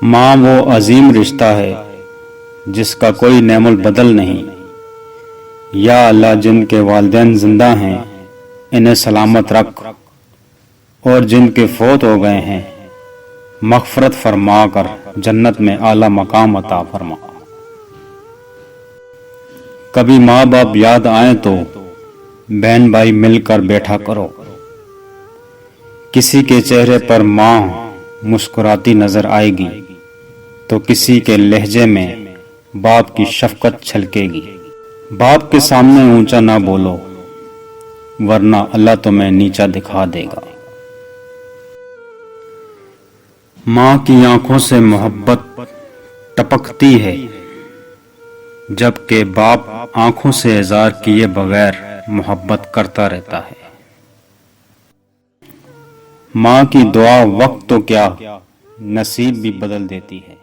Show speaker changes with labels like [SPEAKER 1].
[SPEAKER 1] ماں وہ عظیم رشتہ ہے جس کا کوئی نعم البدل نہیں۔ یا اللہ جن کے والدین زندہ ہیں انہیں سلامت رکھ، اور جن کے فوت ہو گئے ہیں مغفرت فرما کر جنت میں اعلیٰ مقام عطا فرما۔ کبھی ماں باپ یاد آئیں تو بہن بھائی مل کر بیٹھا کرو، کسی کے چہرے پر ماں مسکراتی نظر آئے گی تو کسی کے لہجے میں باپ کی شفقت چھلکے گی۔ باپ کے سامنے اونچا نہ بولو ورنہ اللہ تمہیں نیچا دکھا دے گا۔ ماں کی آنکھوں سے محبت ٹپکتی ہے جبکہ باپ آنکھوں سے اظہار کیے بغیر محبت کرتا رہتا ہے۔ ماں کی دعا وقت تو کیا نصیب بھی بدل دیتی ہے۔